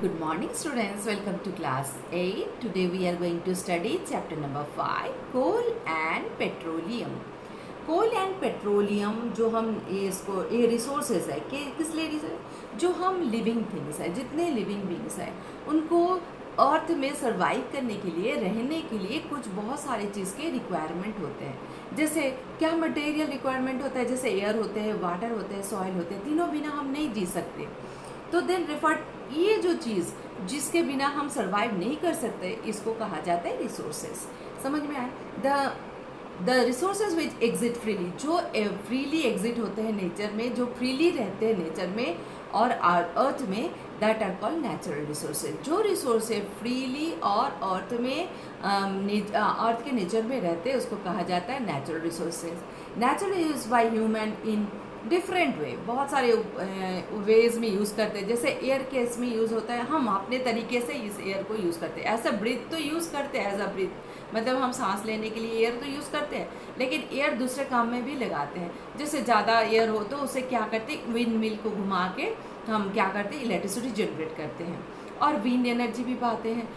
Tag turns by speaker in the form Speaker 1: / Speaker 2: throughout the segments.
Speaker 1: Good morning students, welcome to class 8. Today we are going to study chapter number 5, coal and petroleum. Coal and petroleum जो हम ये resources है कि किस लिए जो हम लिविंग थिंग्स है, जितने लिविंग बींग्स हैं उनको अर्थ में सर्वाइव करने के लिए, रहने के लिए कुछ बहुत सारे चीज़ के रिक्वायरमेंट होते हैं। जैसे क्या मटेरियल रिक्वायरमेंट होता है, जैसे एयर होते हैं, वाटर होते हैं, सॉइल होते हैं, तीनों बिना हम नहीं जी सकते। तो देन रिफर ये जो चीज़ जिसके बिना हम सर्वाइव नहीं कर सकते, इसको कहा जाता है रिसोर्सेज। समझ में आए? The resources which exit freely, जो फ्रीली एग्जिट होते हैं नेचर में, जो फ्रीली रहते हैं नेचर में और अर्थ में, that are called natural resources. जो रिसोर्सेज फ्रीली और अर्थ में अर्थ के नेचर में रहते हैं उसको कहा जाता है natural resources. Natural use by human in different way, बहुत सारे वेज में यूज़ करते हैं। जैसे एयर केस में यूज़ होता है, हम अपने तरीके से इस एयर को यूज़ करते हैं। एज अ ब्रीथ तो यूज़ करते हैं, एज अ ब्रीथ मतलब हम सांस लेने के लिए एयर तो यूज़ करते हैं, लेकिन एयर दूसरे काम में भी लगाते हैं। जैसे ज़्यादा एयर हो तो उसे क्या करते हैं, विंड मिल को घुमा के हम क्या करते हैं, इलेक्ट्रिसिटी जनरेट करते हैं और विंड एनर्जी भी पाते हैं।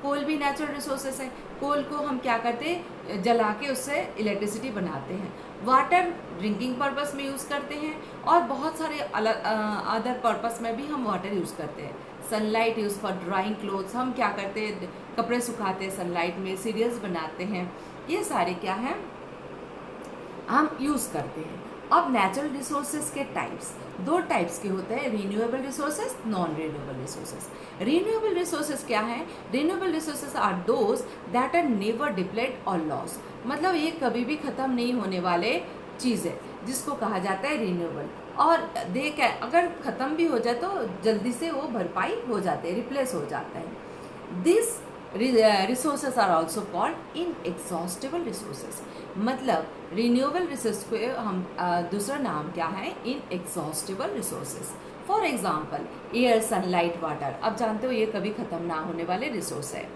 Speaker 1: कोल भी नेचुरल रिसोर्सेस है। कोल को हम क्या करते हैं, जला के उससे इलेक्ट्रिसिटी बनाते हैं। वाटर ड्रिंकिंग पर्पस में यूज़ करते हैं और बहुत सारे अदर पर्पस में भी हम वाटर यूज़ करते हैं। Sunlight use for drawing clothes, हम क्या करते हैं, कपड़े सुखाते हैं सनलाइट में, सीरियल्स बनाते हैं, ये सारे क्या हैं हम यूज़ करते हैं। अब नेचुरल रिसोर्सेज के टाइप्स, दो टाइप्स के होते हैं, renewable resources, non renewable resources. Renewable resources क्या है? Renewable resources are those that are never deplete और लॉस, मतलब ये कभी भी ख़त्म नहीं होने वाले चीज़ है जिसको कहा जाता है रीन्यूएबल। और अगर ख़त्म भी हो जाए तो जल्दी से वो भरपाई हो जाते हैं, रिप्लेस हो जाता है। This resources are also called inexhaustible resources, मतलब रिन्यूएबल रिसोर्स को हम दूसरा नाम क्या है, inexhaustible resources. For example air, sunlight, water, अब जानते हो ये कभी ख़त्म ना होने वाले रिसोर्स है।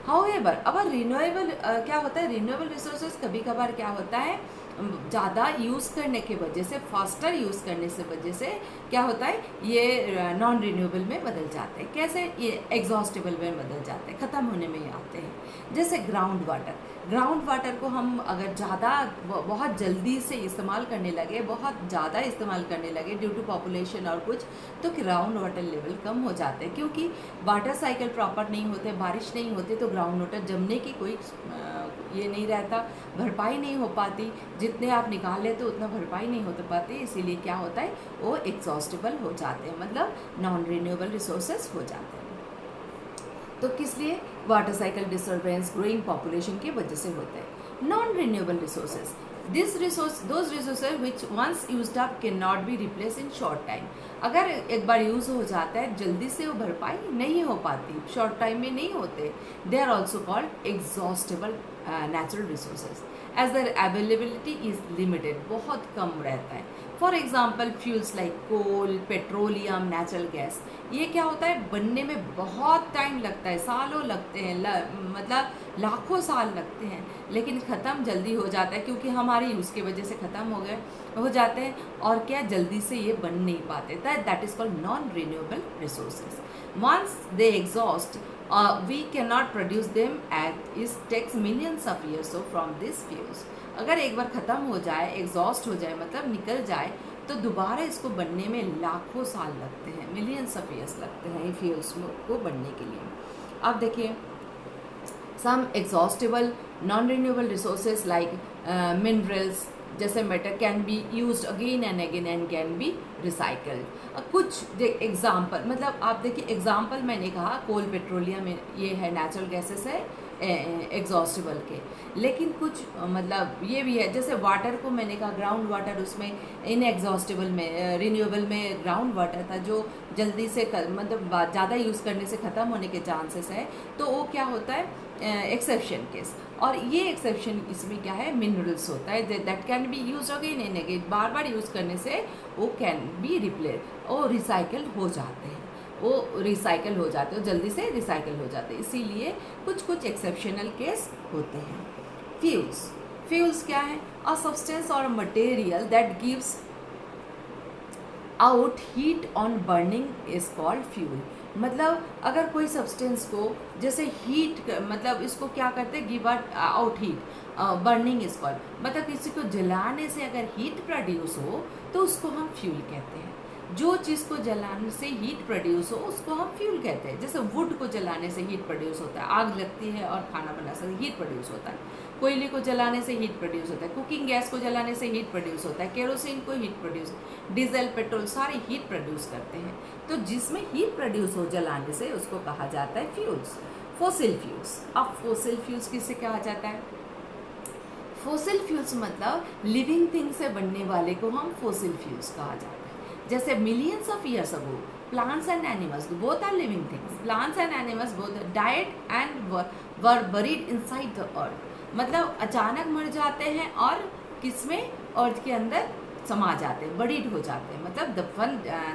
Speaker 1: हाउएवर अब रिन्यूएबल क्या होता है, रिन्यूएबल रिसोर्सेज कभी कभार क्या होता है, ज़्यादा यूज़ करने के वजह से, फास्टर यूज़ करने से वजह से क्या होता है, ये नॉन रिन्यूएबल में बदल जाते हैं। कैसे? ये एग्जॉस्टेबल में बदल जाते हैं, ख़त्म होने में आते हैं। जैसे ग्राउंड वाटर को हम अगर ज़्यादा बहुत जल्दी से इस्तेमाल करने लगे, बहुत ज़्यादा इस्तेमाल करने लगे ड्यू टू पॉपुलेशन और कुछ, तो ग्राउंड वाटर लेवल कम हो जाते हैं, क्योंकि वाटर साइकिल प्रॉपर नहीं होते, बारिश नहीं होती तो ग्राउंड वाटर जमने की कोई ये नहीं रहता, भरपाई नहीं हो पाती, जितने आप निकाल लेते तो उतना भरपाई नहीं हो पाती, इसीलिए क्या होता है, वो एग्जॉस्टेबल हो जाते हैं, मतलब नॉन रिन्यूएबल रिसोर्सेज हो जाते हैं। तो किस लिए? Water cycle disturbance, growing population की वजह से होते हैं। Non renewable resources, those resources which once used up can not be replace in short time, अगर एक बार यूज़ हो जाता है जल्दी से वो भरपाई नहीं हो पाती, शॉर्ट टाइम में नहीं होते। They are also called exhaustible natural resources as their availability is limited, बहुत कम रहता है। For example fuels like coal, petroleum, natural gas, ये क्या होता है, बनने में बहुत टाइम लगता है, सालों लगते हैं, मतलब लाखों साल लगते हैं, लेकिन ख़त्म जल्दी हो जाता है क्योंकि हमारे यूज़ की वजह से ख़त्म हो जाते हैं, और क्या जल्दी से ये बन नहीं पाते, that is called non renewable resources. Once they exhaust we cannot produce them at it takes millions of years so from this fuels, अगर एक बार ख़त्म हो जाए, एग्जॉस्ट हो जाए, मतलब निकल जाए, तो दोबारा इसको बनने में लाखों साल लगते हैं, मिलियंस ऑफ ईयर्स लगते हैं फ्यूल्स को बनने के लिए। अब देखिए some exhaustible non renewable resources like minerals, जैसे metal can be use again and can be recycled. कुछ एग्जाम्पल, मतलब आप देखिए एग्जाम्पल मैंने कहा कोल, पेट्रोलियम, ये है नेचुरल गैसेस है एग्जॉस्टेबल के, लेकिन कुछ मतलब ये भी है, जैसे वाटर को मैंने कहा ग्राउंड वाटर, उसमें इनएग्जॉस्टेबल में, रिन्यूएबल में ग्राउंड वाटर था जो जल्दी से मतलब ज़्यादा यूज़ करने से ख़त्म होने के चांसेस है, तो वो क्या होता है एक्सेप्शन केस। और ये एक्सेप्शन इसमें क्या है, मिनरल्स होता है that can be use again and again, bar bar use करने से वो कैन बी रिप्लेस, वो रिसाइकल हो जाते हैं, वो रिसाइकल हो जाते हैं, जल्दी से रिसाइकल हो जाते हैं, इसीलिए कुछ एक्सेप्शनल केस होते हैं। फ्यूल्स क्या है, अ सब्सटेंस और material that gives out heat on burning is called fuel. मतलब अगर कोई सब्सटेंस को जैसे हीट मतलब इसको क्या करते हैं, give out heat burning is called, मतलब किसी को जलाने से अगर हीट प्रोड्यूस हो तो उसको हम फ्यूल कहते हैं। जो चीज़ को जलाने से हीट प्रोड्यूस हो उसको हम फ्यूल कहते हैं। जैसे वुड को जलाने से हीट प्रोड्यूस होता है, आग लगती है और खाना बना से हीट प्रोड्यूस होता है। कोयले को जलाने से हीट प्रोड्यूस होता है, कुकिंग गैस को जलाने से हीट प्रोड्यूस होता है, केरोसिन को हीट प्रोड्यूस, डीजल पेट्रोल सारे हीट प्रोड्यूस करते हैं। तो जिसमें हीट प्रोड्यूस हो जलाने से उसको कहा जाता है फ्यूल्स, फोसिल फ्यूल्स। अब फोसिल फ्यूल्स किसे कहा जाता है? फोसिल फ्यूल्स मतलब लिविंग थिंग से बनने वाले को हम फोसिल फ्यूल्स कहा जाता है। जैसे millions of years ago plants and animals both are living things, plants and animals both died and were buried inside the earth, मतलब अचानक मर जाते हैं और किसमें, अर्थ के अंदर समा जाते हैं, बरीड हो जाते हैं, मतलब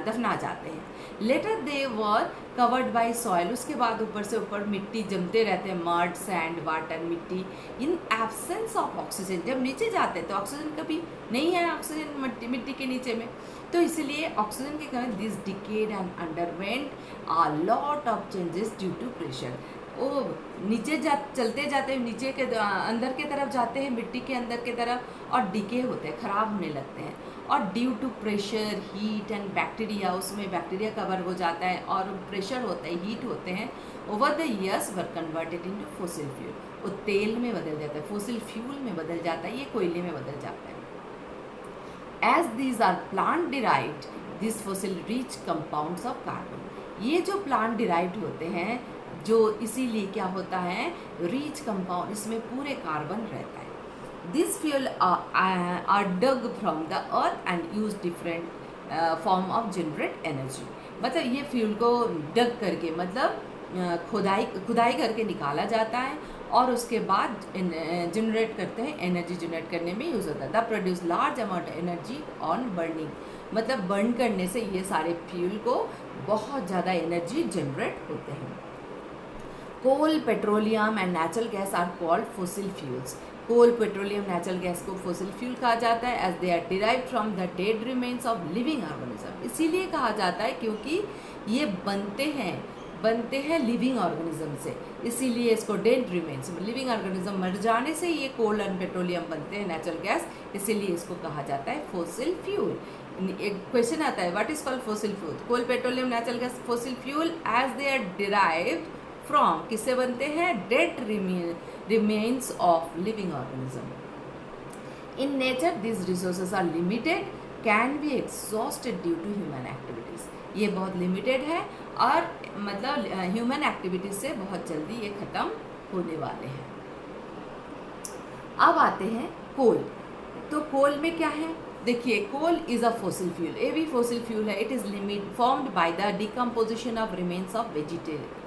Speaker 1: दफना जाते हैं। Later they were covered by soil, उसके बाद ऊपर से ऊपर मिट्टी जमते रहते हैं, मड सैंड वाटर मिट्टी, इन एब्सेंस ऑफ ऑक्सीजन। जब नीचे जाते हैं तो ऑक्सीजन कभी नहीं है, ऑक्सीजन मिट्टी के नीचे में, तो इसलिए ऑक्सीजन के कारण this decayed and underwent a lot of changes due to pressure. वो नीचे चलते जाते हैं, नीचे के अंदर के तरफ जाते हैं, मिट्टी के अंदर के तरफ, और डिके होते हैं, ख़राब होने लगते हैं। और due to pressure heat and bacteria, उसमें बैक्टीरिया कवर हो जाता है और प्रेशर होता है, हीट होते हैं, over the years were converted into fossil fuel. वो तेल में बदल जाता है, फोसिल फ्यूल में बदल जाता है, ये कोयले में बदल जाता है। As these are plant derived, these fossil rich compounds of carbon, ये जो plant derived होते हैं, जो इसीलिए क्या होता है, रिच कंपाउंड, इसमें पूरे कार्बन रहता है। This fuel are dug from the earth and use different form of generate energy. मतलब ये फ्यूल को डग करके, मतलब खुदाई करके निकाला जाता है और उसके बाद जनरेट करते हैं, एनर्जी जनरेट करने में यूज़ होता है। The produce large amount energy on burning, मतलब बर्न करने से ये सारे फ्यूल को बहुत ज़्यादा एनर्जी जनरेट होते हैं। Coal, petroleum and natural gas are called fossil fuels. Coal, petroleum, natural gas को फोसिल फ्यूल कहा जाता है, as they are derived from the dead remains of living organism. इसीलिए कहा जाता है क्योंकि ये बनते हैं लिविंग ऑर्गेनिज्म से, इसीलिए इसको डेड रिमेन्स, लिविंग ऑर्गेनिज्म मर जाने से ये कोल एंड पेट्रोलियम बनते हैं, नेचुरल गैस, इसीलिए इसको कहा जाता है फोसिल फ्यूल। एक क्वेश्चन आता है, what is called fossil fuel? Coal, petroleum, natural gas fossil fuel as they are derived from, किससे बनते हैं? Dead remains of living organism. In nature this resources are limited, can be exhausted due to human activities. ये बहुत limited है और मतलब human activities से बहुत जल्दी ये ख़त्म होने वाले हैं। अब आते हैं कोल। तो कोल में क्या है? देखिए, coal is a fossil fuel, ये भी फोसिल फ्यूल है। It is limit formed by the decomposition of remains of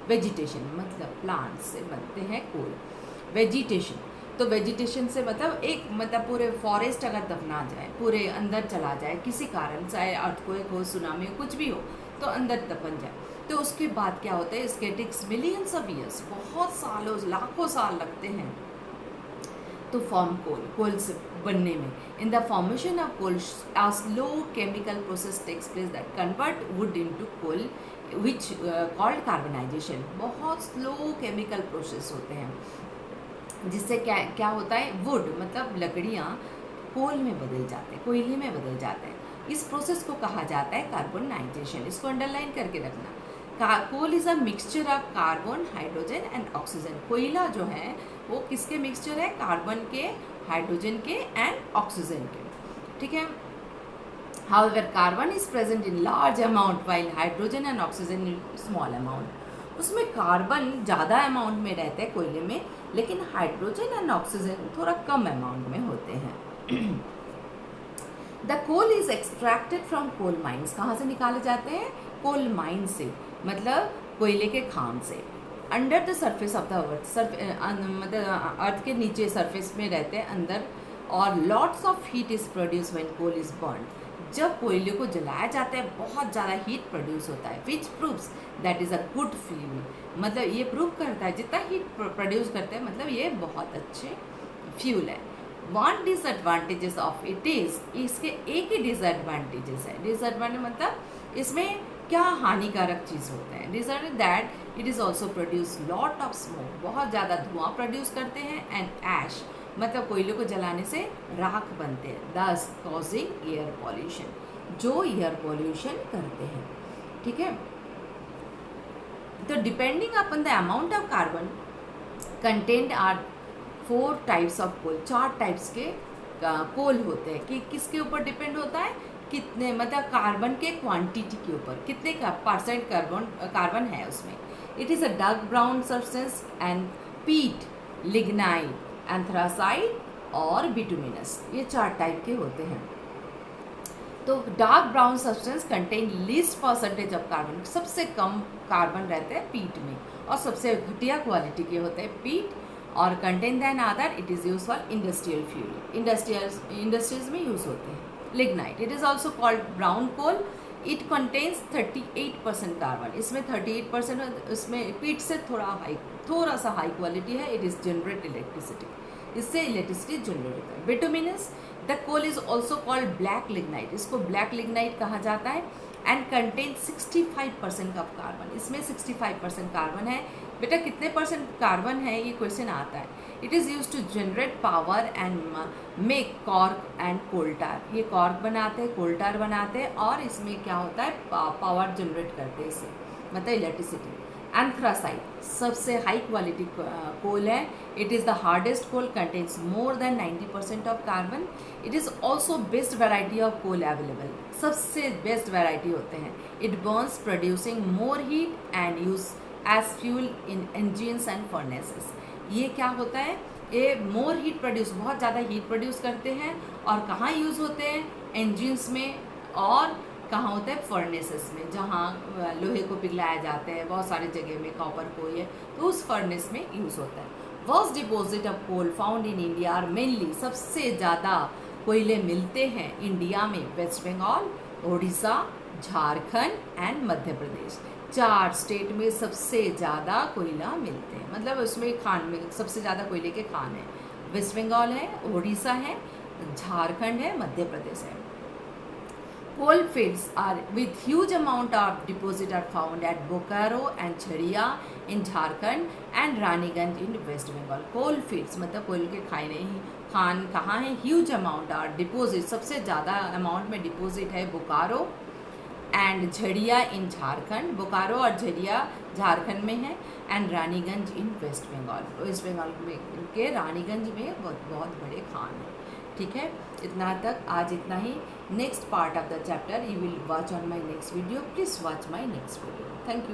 Speaker 1: vegetation, मतलब प्लांट्स से बनते हैं कोल। वेजिटेशन, तो वेजिटेशन से मतलब एक, मतलब पूरे फॉरेस्ट अगर दफना जाए, पूरे अंदर चला जाए किसी कारण, चाहे अर्थक्वेक हो, सुनामी हो, कुछ भी हो, तो अंदर दफन जाए, तो उसके बाद क्या होता है? इसके टेक्स मिलियंस ऑफ ईयर्स, बहुत सालों, लाखों साल लगते हैं तो फॉर्म कोल से बनने में। In the formation of coal a slow chemical process takes place that convert wood into coal, which called carbonization. बहुत स्लो केमिकल प्रोसेस होते हैं जिससे क्या होता है? वुड मतलब लकड़ियाँ कोल में बदल जाते हैं, कोयले में बदल जाते हैं। इस प्रोसेस को कहा जाता है कार्बनाइजेशन। इसको अंडरलाइन करके रखना। Coal is a mixture of carbon, hydrogen and oxygen. कोयला जो है वो किसके मिक्सचर है? कार्बन के, हाइड्रोजन के एंड ऑक्सीजन के, ठीक है। However carbon is present in large amount while hydrogen and oxygen in small amount. उसमें कार्बन ज़्यादा अमाउंट में रहते हैं कोयले में, लेकिन हाइड्रोजन एंड ऑक्सीजन थोड़ा कम अमाउंट में होते हैं। The coal is extracted from coal mines. कहाँ से निकाले जाते हैं? कोल माइन से, मतलब कोयले के खान से। Under the surface of the earth, मतलब अर्थ के नीचे सरफेस में रहते हैं अंदर। और lots of heat is produce when coal is burn. जब कोयले को जलाया जाता है बहुत ज़्यादा हीट प्रोड्यूस होता है, which proves that is a good fuel. मतलब ये प्रूव करता है जितना हीट प्रोड्यूस करते हैं, मतलब ये बहुत अच्छे फ्यूल है। One disadvantages of it is, इसके एक ही डिसएडवांटेजेस है। डिसएडवांटेज मतलब इसमें क्या हानिकारक चीज़ होते हैं। Disadvantage that it is also produce lot of smoke, बहुत ज़्यादा धुआं प्रोड्यूस करते हैं, एंड ऐश मतलब कोयले को जलाने से राख बनते हैं, दस कॉजिंग एयर पॉल्यूशन, जो एयर पॉल्यूशन करते हैं। ठीक है, तो depending upon the amount of carbon content are 4 types of coal, 4 types के कोल होते हैं कि किसके ऊपर डिपेंड होता है, कितने मतलब कार्बन के क्वांटिटी के ऊपर, कितने का परसेंट कार्बन है उसमें। It is a dark brown substance and पीट, लिग्नाइट, एंथ्रासाइड और बिटुमिनस, ये 4 टाइप के होते हैं। तो dark brown substance contain least percentage of carbon, सबसे कम कार्बन रहते हैं पीट में, और सबसे घटिया क्वालिटी के होते हैं पीट, और contain than other it is use for industrial fuel, industries में यूज़ होते हैं। Lignite, it is also called brown coal, it contains 38% carbon, इसमें 38%, इसमें पीट से थोड़ा सा हाई क्वालिटी है। इट इज़ जनरेट इलेक्ट्रिसिटी, इससे इलेक्ट्रिसिटी जनरेट होता है। Bituminous, the coal is also called black lignite, इसको ब्लैक लिग्नाइट कहा जाता है, एंड कंटेन 65% ऑफ कार्बन, इसमें 65% कार्बन है। बेटा कितने परसेंट कार्बन है, ये क्वेश्चन आता है। It is use to generate power and make कॉर्क एंड कोल्टार, ये कॉर्क बनाते हैं, कोल्टार बनाते हैं, और इसमें क्या होता है पावर जनरेट करते हैं इससे, मतलब इलेक्ट्रिसिटी। एंथ्रासाइड सबसे हाई क्वालिटी कोल है। It is the hardest coal, contains more than 90% of carbon. It is also best variety of coal available, सबसे बेस्ट वेराइटी होते हैं। It burns producing more heat and use as fuel in engines and furnaces. ये क्या होता है, ये more heat produce, बहुत ज़्यादा हीट प्रोड्यूस करते हैं, और कहाँ यूज़ होते हैं, इंजिन्स में, और कहाँ होता है, फर्नेसेस में, जहाँ लोहे को पिघलाया जाता है, बहुत सारी जगह में कॉपर को, ये तो उस फर्नेस में यूज़ होता है। Worst deposit of coal found in India are mainly, सबसे ज़्यादा कोयले मिलते हैं इंडिया में वेस्ट बंगाल, उड़ीसा, झारखंड एंड मध्य प्रदेश, 4 स्टेट में सबसे ज़्यादा कोयला मिलते हैं, मतलब उसमें खान में सबसे ज़्यादा कोयले के खान हैं। वेस्ट बंगाल है, उड़ीसा है, झारखंड है, मध्य प्रदेश है। Coal fields are with huge amount of deposit are found at Bokaro and Chhariya in Jharkhand and Raniganj in West Bengal. Coal fields मतलब कोयल के खान कहाँ है, ह्यूज अमाउंट आर डिपोजिट, सबसे ज़्यादा अमाउंट में डिपोजिट है बोकारो एंड झड़िया इन झारखंड, बोकारो और झड़िया झारखंड में है, एंड रानीगंज इन वेस्ट बंगाल, वेस्ट बंगाल में के रानीगंज में बहुत बड़े खान हैं। ठीक है, इतना तक आज इतना ही। Next part of the chapter you will watch on my next video, please watch my next video. Thank you.